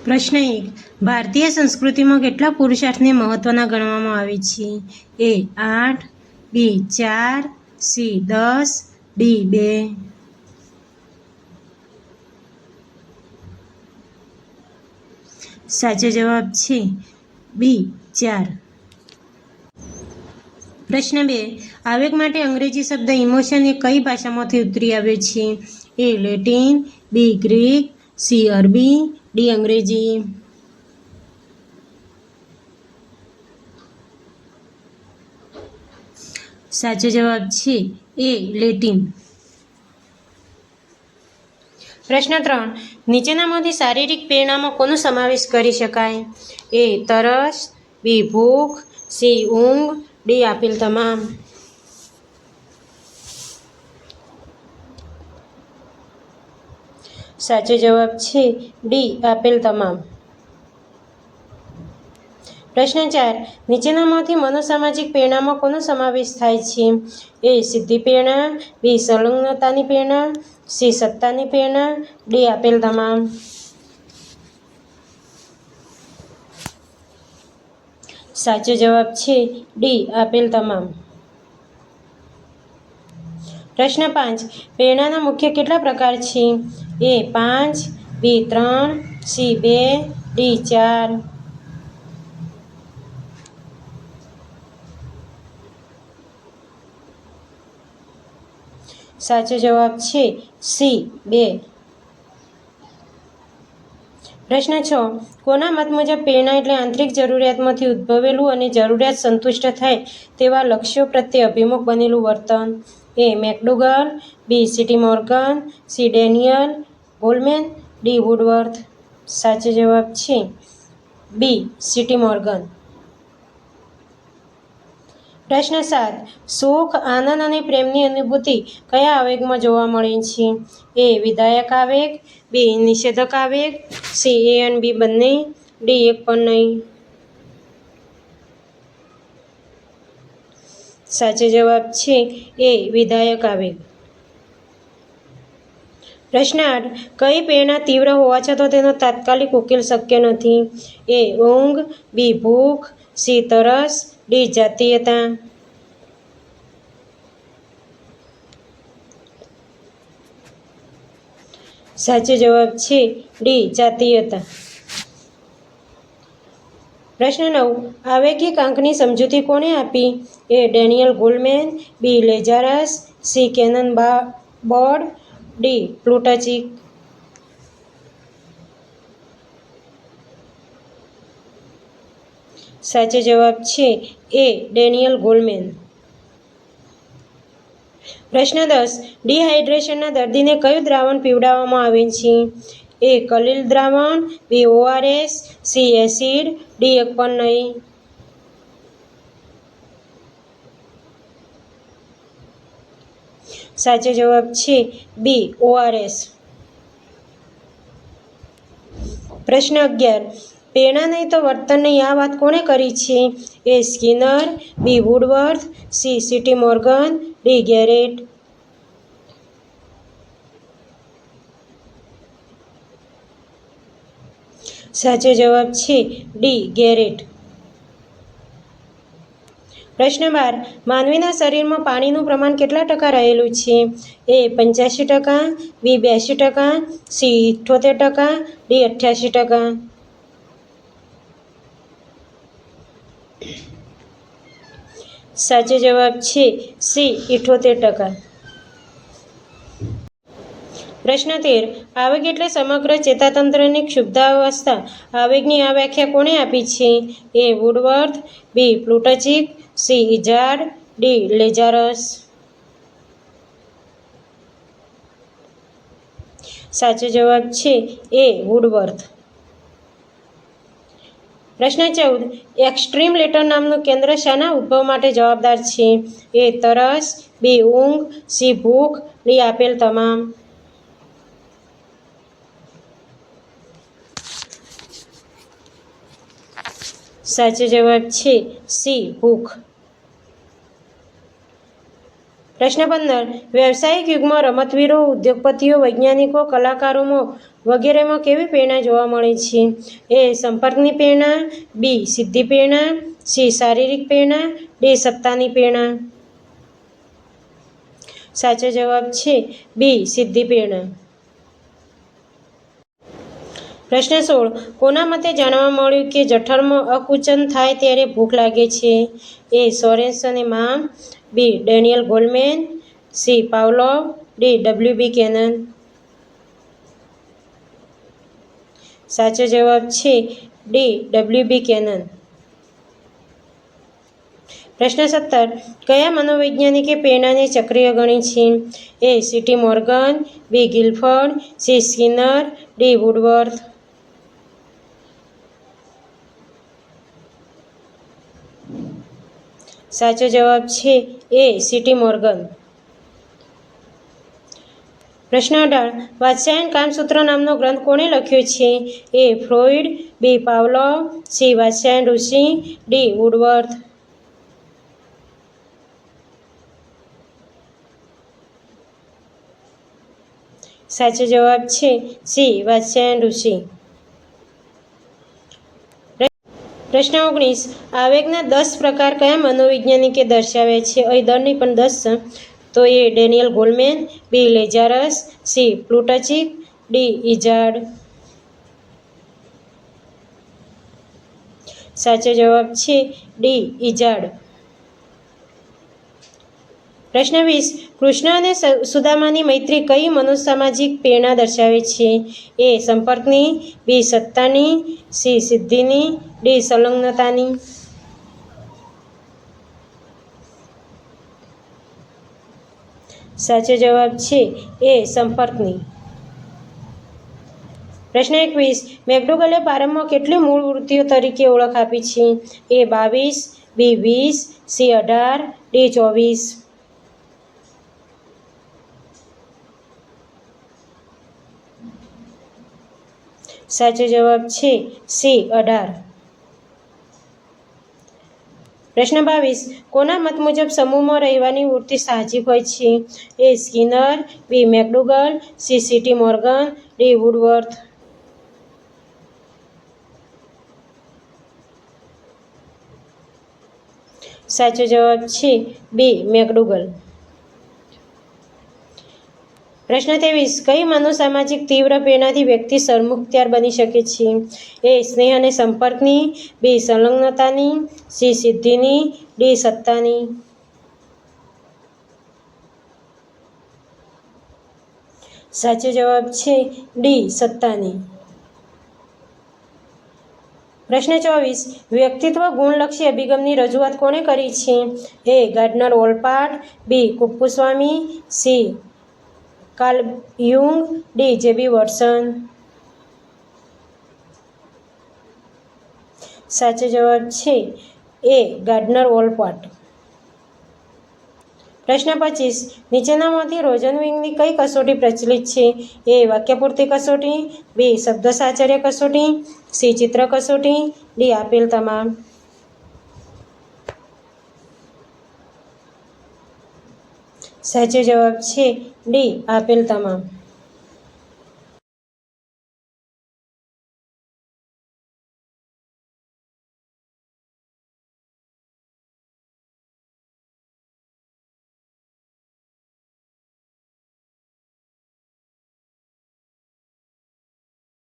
પ્રશ્ન 1. ભારતીય સંસ્કૃતિમાં કેટલા પુરુષાર્થને મહત્વના ગણવામાં આવે છે? A 8, B 4, C 10, D 2. સાચો જવાબ છે B 4. પ્રશ્ન 2. આવેગ માટે અંગ્રેજી શબ્દ ઇમોશન એ કઈ ભાષામાંથી ઉતરી આવ્યો છે? A Latin, B Greek, C અરબી, D અંગ્રેજી. સાચો જવાબ છે A લેટિન. પ્રશ્ન 3. નીચેનામાંથી શારીરિક પ્રેરણામાં કોનો સમાવેશ કરી શકાય? A તરસ, B ભૂખ, C ઊંઘ, D આપેલ તમામ. સાચો જવાબ છે D આપેલ તમામ. પ્રશ્ન 4. નીચેનામાંથી મનોસામાજિક પ્રેરણામાં કોનો સમાવેશ થાય છે? A સિદ્ધિ પ્રેરણા, B સંલગ્નતાની પ્રેરણા, C સત્તાની પ્રેરણા, D આપેલ તમામ. સાચો જવાબ છે D આપેલ તમામ. પ્રશ્ન 5. પ્રેરણાના મુખ્ય કેટલા પ્રકાર છે? A 5, B 3, C 2, D 4. સાચો જવાબ છે C 2. પ્રશ્ન 6. કોના મત મુજબ પ્રેરણા એટલે આંતરિક જરૂરિયાતમાંથી ઉદ્ભવેલું અને જરૂરિયાત સંતુષ્ટ થાય તેવા લક્ષ્યો પ્રત્યે અભિમુખ બનેલું વર્તન? A McDougall, B C T Morgan, C Daniel Goleman, D Woodworth. સાચો જવાબ છે B સીટી મોર્ગન. પ્રશ્ન 7. સુખ, આનંદ અને પ્રેમની અનુભૂતિ કયા આવેગમાં જોવા મળે છે? A વિધાયક આવેગ, B નિષેધક આવેગ, C A અને B બંને, D એક પણ નહીં. સાચો જવાબ છે A વિધાયક આવેગ. પ્રશ્ન 8. કઈ પ્રેરણા તીવ્ર હોવા છતાં તેનો તાત્કાલિક ઉકેલ શક્ય નથી? A ઊંઘ, B ભૂખ, C તરસ, D જાતીયતા. સાચો જવાબ છે D જાતીયતા. પ્રશ્ન 9. આવેગિક આંકની સમજૂતી કોણે આપી? A Daniel Goleman, B Lazarus, C Cannon Bard, D Plutchik. સાચો જવાબ છે A ડેનિયલ ગોલમેન. પ્રશ્ન 10. ડિહાઇડ્રેશનના દર્દીને કયું દ્રાવણ પીવડાવવામાં આવે છે? A કલીલ દ્રાવણ, B ORS, C acid, D એક પણ નહીં. સાચો જવાબ છે B ORS. પ્રશ્ન 11. પ્રેરણા નહીં તો વર્તન નહીં આ વાત કોણે કરી છે? A Skinner, B Woodworth, C C T Morgan, D Garrett. સાચો જવાબ છે D ગેરેટ. પ્રશ્ન 12. માનવીના શરીરમાં પાણીનું પ્રમાણ કેટલા ટકા રહેલું છે? A 85%, B 82%, C 78%, D 88%. સાચો જવાબ છે C 78%. પ્રશ્ન 13. આવેગ એટલે સમગ્ર ચેતાતંત્રની ક્ષુબ્ધાવસ્થા. આવેગની આ વ્યાખ્યા કોણે આપી છે? A વુડવર્થ, B પ્લુટચિક, C Izard, D લેઝારસ. સાચો જવાબ છે A વુડવર્થ. પ્રશ્ન 14. એક્સ્ટ્રીમ લેટર નામનું કેન્દ્ર શાના ઉદ્ભવ માટે જવાબદાર છે? A તરસ, B ઊંઘ, C ભૂખ, D આપેલ તમામ. સાચો જવાબ છે C ભૂખ. પ્રશ્ન 15. વ્યવસાયિક યુગમાં રમતવીરો, ઉદ્યોગપતિઓ, વૈજ્ઞાનિકો, કલાકારોમાં વગેરેમાં કેવી પ્રેરણા જોવા મળે છે? એ. સંપર્કની પ્રેરણા, બી. સિદ્ધિ પ્રેરણા, સી. શારીરિક પ્રેરણા, ડી. સત્તાની પ્રેરણા. સાચો જવાબ છે બી. સિદ્ધિ પ્રેરણા. પ્રશ્ન 16. કોના મતે જાણવા મળ્યું કે જઠરમાં અકુંચન થાય ત્યારે ભૂખ લાગે છે? એ. સોરેન્સન એ મામ, B. Daniel Goleman, C. Pavlov, D. W B. Cannon. સાચો જવાબ છે ડી. ડબલ્યુ.બી. કેનન. પ્રશ્ન 17. કયા મનોવૈજ્ઞાનિકે પ્રેરણાને ચક્રીય ગણી છે? A. C T. Morgan, B. Guilford, C. Skinner, D. Woodworth. સાચો જવાબ છે એ. સી.ટી. મોર્ગન. પ્રશ્ન 18. વાત્સ્યાયન કામસૂત્ર નામનો ગ્રંથ કોણે લખ્યો છે? A. Freud, B. Pavlov, C. Vatsyayan ઋષિ, ડી. વુડવર્થ. સાચો જવાબ છે સી. વાત્સ્યાયન ઋષિ. પ્રશ્ન 19. આવેગના 10 પ્રકાર કયા મનોવૈજ્ઞાનિકે દર્શાવ્યા છે? અહીં 10 નહીં પણ 10 છે. તો એ. ડેનિયલ ગોલમેન, બી. લેઝારસ, સી. પ્લુટચિક, ડી. ઇઝાર્ડ. સાચો જવાબ છે ડી. ઇઝાર્ડ. પ્રશ્ન 20. કૃષ્ણ અને સુદામાની મૈત્રી કઈ મનોસામાજિક પ્રેરણા દર્શાવે છે? એ. સંપર્કની, બી. સત્તાની, સી. સિદ્ધિની, ડી. સંલગ્નતાની. સાચો જવાબ છે એ. સંપર્કની. પ્રશ્ન 21. મેકડુગલે પ્રારંભમાં કેટલી મૂળ વૃત્તિઓ તરીકે ઓળખ આપી છે? એ. 22, બી. 20, સી. 18, ડી. 24. સાચો જવાબ છે સી. 18. પ્રશ્ન 22. કોના મત મુજબ સમૂહમાં રહેવાની વૃત્તિ સાહજિક હોય છે? A. Skinner, B. McDougall, C. C T. Morgan, D. Woodworth. સાચો જવાબ છે બી. મેકડુગલ. પ્રશ્ન 23. કઈ મનોસામાજિક તીવ્ર પ્રેરણાથી વ્યક્તિ સરમુખત્યાર બની શકે છે? એ. સ્નેહ અને સંપર્કની, બી. સંલગ્નતાની, સી. સિદ્ધિની, ડી. સત્તાની. સાચો જવાબ છે ડી. સત્તાની. પ્રશ્ન 24. વ્યક્તિત્વ ગુણલક્ષી અભિગમની રજૂઆત કોણે કરી છે? A. Gardner Allport, B. Kuppuswamy, C. Carl Jung, D. J B. Watson. સાચો જવાબ છે એ. ગાર્ડનર ઓલપાર્ટ. પ્રશ્ન 25. નીચેનામાંથી રોઝનવિંગની કઈ કસોટી પ્રચલિત છે? એ. વાક્યપૂર્તિ કસોટી, બી. શબ્દ સાહચર્ય કસોટી, સી. ચિત્ર કસોટી, ડી. આપેલ તમામ. સાચો જવાબ છે ડી. આપેલ તમામ.